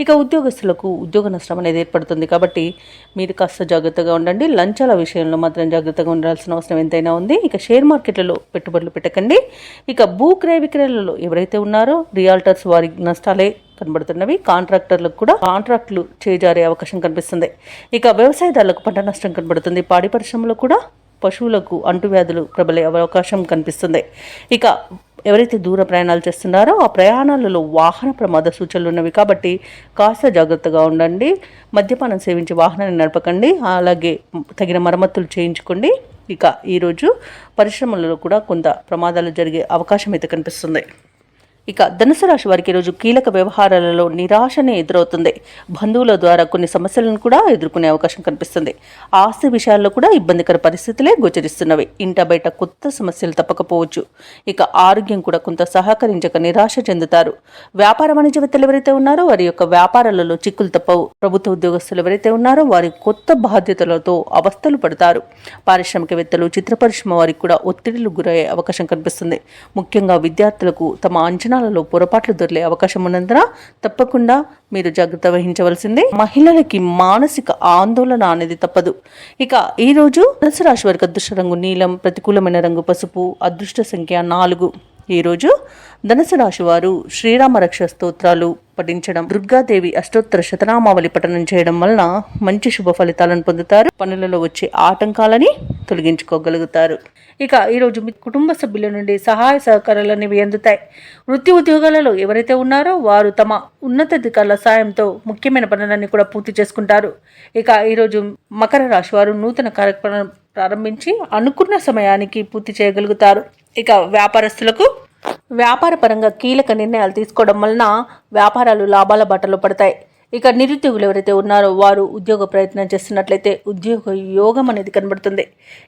ఇక ఉద్యోగస్తులకు ఉద్యోగ నష్టం అనేది ఏర్పడుతుంది కాబట్టి మీరు కాస్త జాగ్రత్తగా ఉండండి. లంచాల విషయంలో మాత్రం జాగ్రత్తగా ఉండాల్సిన అవసరం ఎంతైనా ఉంది. ఇక షేర్ మార్కెట్లలో పెట్టుబడులు పెట్టకండి. ఇక భూ క్రయ విక్రయాలలో ఎవరైతే ఉన్నారో రియాల్టర్స్ వారి నష్టాలే కనబడుతున్నవి. కాంట్రాక్టర్లకు కూడా కాంట్రాక్టులు చేజారే అవకాశం కనిపిస్తుంది. ఇక వ్యవసాయదారులకు పంట నష్టం కనబడుతుంది. పాడి పరిశ్రమలో కూడా పశువులకు అంటువ్యాధులు ప్రబలే అవకాశం కనిపిస్తుంది. ఇక ఎవరైతే దూర ప్రయాణాలు చేస్తున్నారో ఆ ప్రయాణాలలో వాహన ప్రమాద సూచనలు ఉన్నవి కాబట్టి కాస్త జాగ్రత్తగా ఉండండి. మద్యపానం సేవించి వాహనాన్ని నడపకండి. అలాగే తగిన మరమ్మతులు చేయించుకోండి. ఇక ఈరోజు పరిశ్రమలలో కూడా కొంత ప్రమాదాలు జరిగే అవకాశం అయితే కనిపిస్తుంది. ఇక ధనుసు రాశి వారికి ఈరోజు కీలక వ్యవహారాలలో నిరాశనే ఎదురవుతుంది. బంధువుల ద్వారా కొన్ని సమస్యలను కూడా ఎదుర్కొనే అవకాశం కనిపిస్తుంది. ఆస్తి విషయాల్లో కూడా ఇబ్బందికర పరిస్థితులే గోచరిస్తున్నవి. ఇంట బయట కొత్త సమస్యలు తప్పకపోవచ్చు. ఇక ఆరోగ్యం కూడా కొంత సహకరించక నిరాశ చెందుతారు. వ్యాపార వాణిజ్యవేత్తలు ఎవరైతే ఉన్నారో వారి యొక్క వ్యాపారాలలో చిక్కులు తప్పవు. ప్రభుత్వ ఉద్యోగస్తులు ఎవరైతే ఉన్నారో వారి కొత్త బాధ్యతలతో అవస్థలు పడతారు. పారిశ్రామికవేత్తలు చిత్ర పరిశ్రమ వారికి కూడా ఒత్తిడిలు గురయ్యే అవకాశం కనిపిస్తుంది. ముఖ్యంగా విద్యార్థులకు తమ అంచనాలలో పొరపాట్లు దొరికే అవకాశం ఉన్నందున తప్పకుండా మీరు జాగ్రత్త వహించవలసిందే. మహిళలకి మానసిక ఆందోళన అనేది తప్పదు. ఇక ఈ రోజు ధనుసు రాశి వారికి అదృష్ట రంగు నీలం, ప్రతికూలమైన రంగు పసుపు, అదృష్ట సంఖ్య 4. ఈరోజు ధనుసు రాశి వారు శ్రీరామ రక్ష స్తోత్రాలు పఠించడం, దుర్గాదేవి అష్టోత్తర శతనామావళి పఠనం చేయడం వలన మంచి శుభ ఫలితాలను పొందుతారు. పనులలో వచ్చే ఆటంకాలని తొలగించుకోగలుగుతారు. ఇక ఈరోజు మీ కుటుంబ సభ్యుల నుండి సహాయ సహకారాలు అనేవి అందుతాయి. వృత్తి ఉద్యోగాలలో ఎవరైతే ఉన్నారో వారు తమ ఉన్నతాధికారుల సాయంతో ముఖ్యమైన పనులన్నీ కూడా పూర్తి చేసుకుంటారు. ఇక ఈరోజు మకర రాశి వారు నూతన కార్యక్రమం ప్రారంభించి అనుకున్న సమయానికి పూర్తి చేయగలుగుతారు. ఇక వ్యాపారస్తులకు వ్యాపార పరంగా కీలక నిర్ణయాలు తీసుకోవడం వలన వ్యాపారాలు లాభాల బాటలో పడతాయి. ఇక నిరుద్యోగులు ఎవరైతే ఉన్నారో వారు ఉద్యోగ ప్రయత్నం చేస్తున్నట్లయితే ఉద్యోగ యోగం అనేది కనబడుతుంది.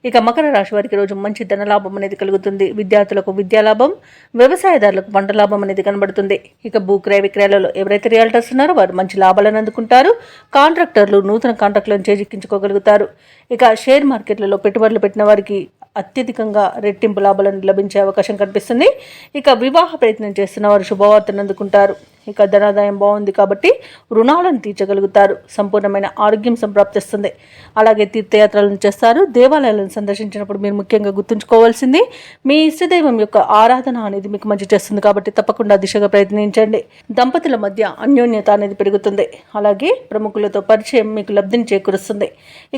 ఇక మకర రాశి వారికి రోజు మంచి ధనలాభం అనేది కలుగుతుంది. విద్యార్థులకు విద్యాలాభం, వ్యవసాయదారులకు పంట లాభం అనేది కనబడుతుంది. ఇక భూ క్రయ విక్రయాలలో ఎవరైతే రియాల్టర్స్ ఉన్నారో వారు మంచి లాభాలను అందుకుంటారు. కాంట్రాక్టర్లు నూతన కాంట్రాక్టులను చేజిక్కించుకోగలుగుతారు. ఇక షేర్ మార్కెట్లలో పెట్టుబడులు పెట్టిన వారికి అత్యధికంగా రెట్టింపు లాభాలను లభించే అవకాశం కనిపిస్తుంది. ఇక వివాహ ప్రయత్నం చేస్తున్న వారు శుభవార్తను అందుకుంటారు. ఇక ధనాదాయం బాగుంది కాబట్టి రుణాలను తీర్చగలుగుతారు. సంపూర్ణమైన ఆరోగ్యం సంప్రాప్తిస్తుంది. అలాగే తీర్థయాత్రలను చేస్తారు. దేవాలయాలను సందర్శించినప్పుడు మీరు ముఖ్యంగా గుర్తుంచుకోవాల్సింది మీ ఇష్టదైవం యొక్క ఆరాధన అనేది మీకు మంచి చేస్తుంది కాబట్టి తప్పకుండా దిశగా ప్రయత్నించండి. దంపతుల మధ్య అన్యోన్యత అనేది పెరుగుతుంది. అలాగే ప్రముఖులతో పరిచయం మీకు లబ్ధిని చేకూరుస్తుంది.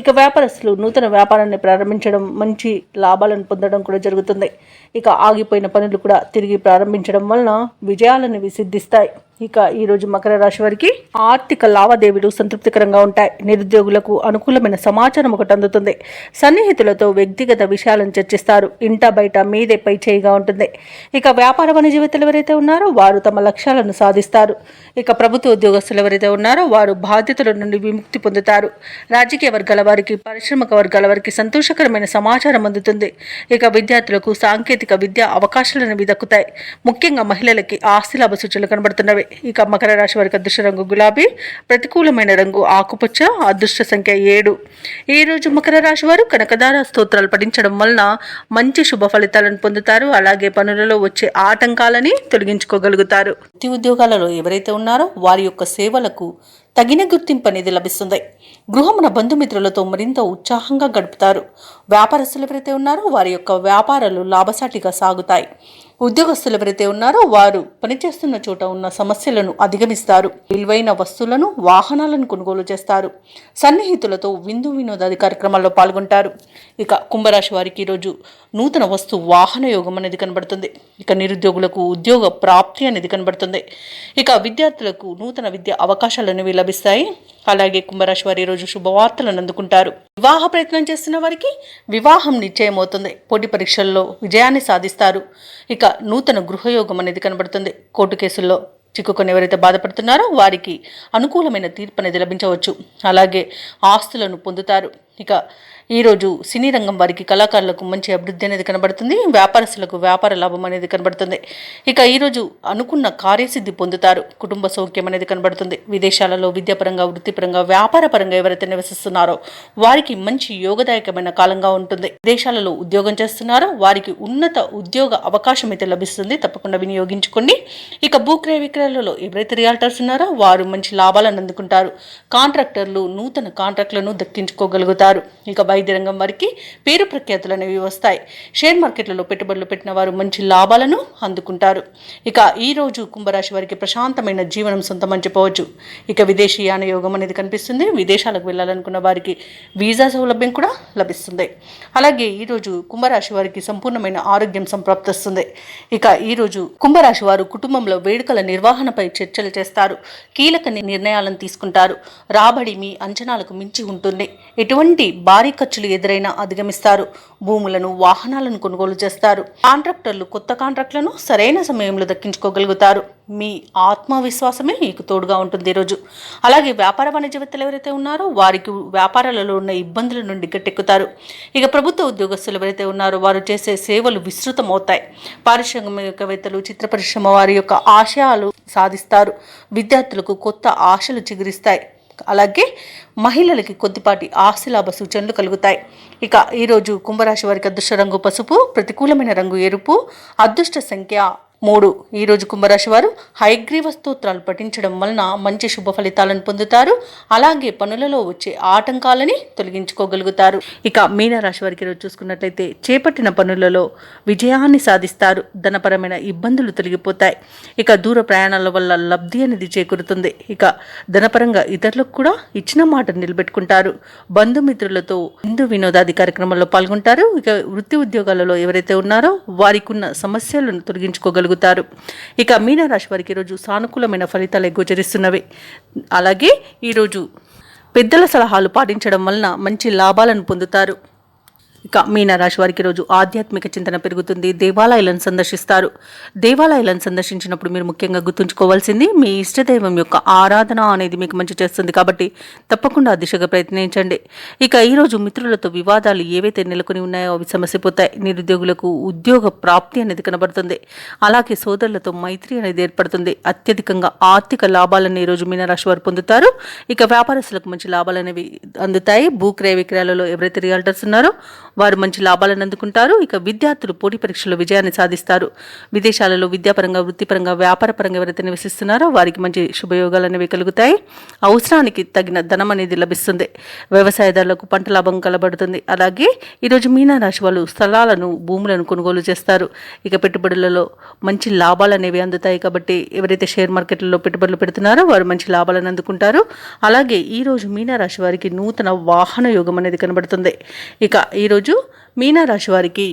ఇక వ్యాపారస్తులు నూతన వ్యాపారాన్ని ప్రారంభించడం, మంచి లాభాలను పొందడం కూడా జరుగుతుంది. ఇక ఆగిపోయిన పనులు కూడా తిరిగి ప్రారంభించడం వలన విజయాలను సిద్ధిస్తాయి. ఇక ఈరోజు మకర రాశి వారికి ఆర్థిక లావాదేవీలు సంతృప్తికరంగా ఉంటాయి. నిరుద్యోగులకు అనుకూలమైన సమాచారం ఒకటి అందుతుంది. సన్నిహితులతో వ్యక్తిగత విషయాలను చర్చిస్తారు. ఇంట బయట మీదే పై చేయిగా ఉంటుంది. ఇక వ్యాపార వాణిజ్యవేత్తలు ఎవరైతే ఉన్నారో వారు తమ లక్ష్యాలను సాధిస్తారు. ఇక ప్రభుత్వ ఉద్యోగస్తులు ఎవరైతే ఉన్నారో వారు బాధ్యతల నుండి విముక్తి పొందుతారు. రాజకీయ వర్గాల వారికి, పారిశ్రామిక వర్గాల వారికి సంతోషకరమైన సమాచారం అందుతుంది. ఇక విద్యార్థులకు సాంకేతిక విద్యా అవకాశాలను దక్కుతాయి. ముఖ్యంగా మహిళలకి ఆస్తి లాభ సూచనలు కనబడుతున్నవి. ఇక మకర రాశి వారికి అదృష్ట రంగు గులాబీ, ప్రతికూలమైన రంగు ఆకుపచ్చ, అదృష్ట సంఖ్య 7. ఈ రోజు మకర రాశి వారు కనకదార స్తోత్రాలు పఠించడం వలన మంచి శుభ ఫలితాలను పొందుతారు. అలాగే పనులలో వచ్చే ఆటంకాలని తొలగించుకోగలుగుతారు. వృత్తి ఉద్యోగాలలో ఎవరైతే ఉన్నారో వారి యొక్క సేవలకు తగిన గుర్తింపు అనేది లభిస్తుంది. గృహమున బంధుమిత్రులతో మరింత ఉత్సాహంగా గడుపుతారు. వ్యాపారస్తులు ఎవరైతే ఉన్నారో వారి యొక్క వ్యాపారాలు లాభసాటిగా సాగుతాయి. ఉద్యోగస్తులు ఎవరైతే ఉన్నారో వారు పనిచేస్తున్న చోట ఉన్న సమస్యలను అధిగమిస్తారు. విలువైన వస్తువులను, వాహనాలను కొనుగోలు చేస్తారు. సన్నిహితులతో విందు వినోదాది కార్యక్రమాల్లో పాల్గొంటారు. ఇక కుంభరాశి వారికి ఈరోజు నూతన వస్తు వాహన యోగం అనేది కనబడుతుంది. ఇక నిరుద్యోగులకు ఉద్యోగ ప్రాప్తి అనేది కనబడుతుంది. ఇక విద్యార్థులకు నూతన విద్యా అవకాశాలు అనేవి లభిస్తాయి. అలాగే కుంభరాశి వారి ఈరోజు శుభవార్తలను అందుకుంటారు. వివాహ ప్రయత్నం చేస్తున్న వారికి వివాహం నిశ్చయమవుతుంది. పోటీ పరీక్షల్లో విజయాన్ని సాధిస్తారు. ఇక నూతన గృహయోగం అనేది కనబడుతుంది. కోర్టు కేసుల్లో చిక్కుకొని ఎవరైతే బాధపడుతున్నారో వారికి అనుకూలమైన తీర్పు అనేది లభించవచ్చు. అలాగే ఆస్తులను పొందుతారు. ఇక ఈరోజు సినీ రంగం వారికి కళాకారులకు మంచి అభివృద్ధి అనేది కనబడుతుంది. వ్యాపారస్తులకు వ్యాపార లాభం అనేది కనబడుతుంది. ఇక ఈరోజు అనుకున్న కార్యసిద్ధి పొందుతారు. కుటుంబ సౌఖ్యం అనేది కనబడుతుంది. విదేశాలలో విద్యాపరంగా, వృత్తిపరంగా, వ్యాపారపరంగా ఎవరైతే నివసిస్తున్నారో వారికి మంచి యోగదాయకమైన కాలంగా ఉంటుంది. విదేశాలలో ఉద్యోగం చేస్తున్నారో వారికి ఉన్నత ఉద్యోగ అవకాశం అయితే లభిస్తుంది. తప్పకుండా వినియోగించుకోండి. ఇక భూక్రయ విక్రయాలలో ఎవరైతే రియాల్టర్స్ ఉన్నారో వారు మంచి లాభాలను అందుకుంటారు. కాంట్రాక్టర్లు నూతన కాంట్రాక్టులను దక్కించుకోగలుగుతారు. ఇక వైద్య రంగం వారికి పేరు ప్రఖ్యాతులు అనేవి వస్తాయి. షేర్ మార్కెట్లలో పెట్టుబడులు పెట్టిన వారు మంచి లాభాలను అందుకుంటారు. ఇక ఈ రోజు కుంభరాశి వారికి ప్రశాంతమైన జీవనం సొంతమని చెప్పవచ్చు. ఇక విదేశీయాన యోగం అనేది కనిపిస్తుంది. విదేశాలకు వెళ్ళాలనుకున్న వారికి వీసా సౌలభ్యం కూడా లభిస్తుంది. అలాగే ఈరోజు కుంభరాశి వారికి సంపూర్ణమైన ఆరోగ్యం సంప్రాప్తిస్తుంది. ఇక ఈరోజు కుంభరాశి వారు కుటుంబంలో వేడుకల నిర్వహణపై చర్చలు చేస్తారు. కీలక నిర్ణయాలను తీసుకుంటారు. రాబడి మీ అంచనాలకు మించి ఉంటుంది. ఎటువంటి భారీ ఖర్చులు ఎదురైనా అధిగమిస్తారు. భూములను, వాహనాలను కొనుగోలు చేస్తారు. కాంట్రాక్టర్లు కొత్త కాంట్రాక్టులను సరైన సమయంలో దక్కించుకోగలుగుతారు. మీ ఆత్మవిశ్వాసమే మీకు తోడుగా ఉంటుంది ఈరోజు. అలాగే వ్యాపార వాణిజ్యవేత్తలు ఎవరైతే ఉన్నారో వారికి వ్యాపారాలలో ఉన్న ఇబ్బందుల నుండి గట్టెక్కుతారు. ఇక ప్రభుత్వ ఉద్యోగస్తులు ఎవరైతే ఉన్నారో వారు చేసే సేవలు విస్తృతమవుతాయి. పారిశ్రామికవేత్తలు, చిత్ర పరిశ్రమ వారి యొక్క ఆశయాలు సాధిస్తారు. విద్యార్థులకు కొత్త ఆశలు చిగురిస్తాయి. అలాగే మహిళలకి కొద్దిపాటి ఆస్తిలాభ సూచనలు కలుగుతాయి. ఇక ఈరోజు కుంభరాశి వారికి అదృష్ట రంగు పసుపు, ప్రతికూలమైన రంగు ఎరుపు, అదృష్ట సంఖ్య 3. ఈరోజు కుంభరాశి వారు హయగ్రీవ స్తోత్రాలు పఠించడం వలన మంచి శుభ ఫలితాలను పొందుతారు. అలాగే పనులలో వచ్చే ఆటంకాలని తొలగించుకోగలుగుతారు. ఇక మీనరాశి వారికి ఈరోజు చూసుకున్నట్లయితే చేపట్టిన పనులలో విజయాన్ని సాధిస్తారు. ధనపరమైన ఇబ్బందులు తొలగిపోతాయి. ఇక దూర ప్రయాణాల వల్ల లబ్ధి అనేది చేకూరుతుంది. ఇక ధనపరంగా ఇతరులకు కూడా ఇచ్చిన మాట నిలబెట్టుకుంటారు. బంధుమిత్రులతో విందు వినోదాది కార్యక్రమాల్లో పాల్గొంటారు. ఇక వృత్తి ఉద్యోగాలలో ఎవరైతే ఉన్నారో వారికి ఉన్న సమస్యలను తొలగించుకోగలుగుతారు. ఇక మీనరాశి వారికి ఈరోజు సానుకూలమైన ఫలితాలు గోచరిస్తున్నవి. అలాగే ఈరోజు పెద్దల సలహాలు పాటించడం వలన మంచి లాభాలను పొందుతారు. ఇక మీనరాశి వారికి రోజు ఆధ్యాత్మిక చింతన పెరుగుతుంది. దేవాలయాలను సందర్శిస్తారు. దేవాలయాలను సందర్శించినప్పుడు మీరు ముఖ్యంగా గుర్తుంచుకోవాల్సింది మీ ఇష్టదైవం యొక్క ఆరాధన అనేది మీకు మంచి చేస్తుంది. కాబట్టి తప్పకుండా ఆ దిశగా ప్రయత్నించండి. ఇక ఈరోజు మిత్రులతో వివాదాలు ఏవైతే నెలకొని ఉన్నాయో అవి సమస్యపోతాయి. నిరుద్యోగులకు ఉద్యోగ ప్రాప్తి అనేది కనబడుతుంది. అలాగే సోదరులతో మైత్రి అనేది ఏర్పడుతుంది. అత్యధికంగా ఆర్థిక లాభాలను ఈరోజు మీనరాశి వారు పొందుతారు. ఇక వ్యాపారస్తులకు మంచి లాభాలు అనేవి అందుతాయి. భూక్రయ విక్రయాలలో ఎవరైతే రియల్టర్స్ ఉన్నారో వారు మంచి లాభాలను అందుకుంటారు. ఇక విద్యార్థులు పోటీ పరీక్షల్లో విజయాన్ని సాధిస్తారు. విదేశాలలో విద్యాపరంగా, వృత్తిపరంగా, వ్యాపారపరంగా ఎవరైతే నివసిస్తున్నారో వారికి మంచి శుభయోగాలు అనేవి కలుగుతాయి. అవసరానికి తగిన ధనం అనేది లభిస్తుంది. వ్యవసాయదారులకు పంట లాభం కలబడుతుంది. అలాగే ఈరోజు మీనరాశి వాళ్ళు స్థలాలను, భూములను కొనుగోలు చేస్తారు. ఇక పెట్టుబడులలో మంచి లాభాలు అనేవి అందుతాయి. కాబట్టి ఎవరైతే షేర్ మార్కెట్లలో పెట్టుబడులు పెడుతున్నారో వారు మంచి లాభాలను అందుకుంటారు. అలాగే ఈరోజు మీనరాశి వారికి నూతన వాహన యోగం అనేది కనబడుతుంది. ఇక ఈరోజు మీనరాశి వారికి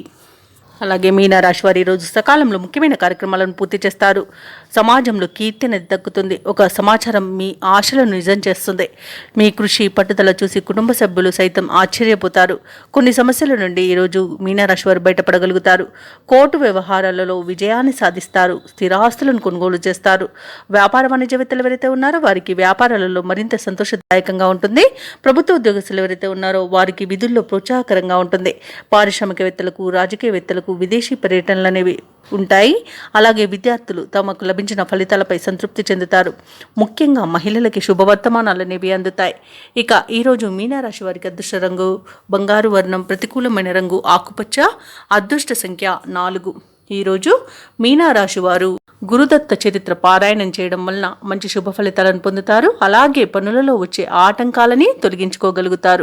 అలాగే మీనరాశి వారి ఈరోజు సకాలంలో ముఖ్యమైన కార్యక్రమాలను పూర్తి చేస్తారు. సమాజంలో కీర్తి అనేది దక్కుతుంది. ఒక సమాచారం మీ ఆశలను నిజం చేస్తుంది. మీ కృషి, పట్టుదల చూసి కుటుంబ సభ్యులు సైతం ఆశ్చర్యపోతారు. కొన్ని సమస్యల నుండి ఈరోజు మీనరాశి వారు బయటపడగలుగుతారు. కోర్టు వ్యవహారాలలో విజయాన్ని సాధిస్తారు. స్థిరాస్తులను కొనుగోలు చేస్తారు. వ్యాపార వాణిజ్యవేత్తలు ఎవరైతే ఉన్నారో వారికి వ్యాపారాలలో మరింత సంతోషదాయకంగా ఉంటుంది. ప్రభుత్వ ఉద్యోగస్తులు ఎవరైతే ఉన్నారో వారికి విధుల్లో ప్రోత్సాహకరంగా ఉంటుంది. పారిశ్రామికవేత్తలకు, రాజకీయవేత్తలకు విదేశీ పర్యటనలు అనేవి ఉంటాయి. అలాగే విద్యార్థులు తమకు లభించిన ఫలితాలపై సంతృప్తి చెందుతారు. ముఖ్యంగా మహిళలకి శుభవర్తమానాలు అనేవి అందుతాయి. ఇక ఈరోజు మీనరాశి వారికి అదృష్ట రంగు బంగారు వర్ణం, ప్రతికూలమైన రంగు ఆకుపచ్చ, అదృష్ట సంఖ్య 4. ఈరోజు మీనరాశి వారు గురుదత్త చరిత్ర పారాయణం చేయడం వలన మంచి శుభ ఫలితాలను పొందుతారు. అలాగే పనులలో వచ్చే ఆటంకాలని తొలగించుకోగలుగుతారు.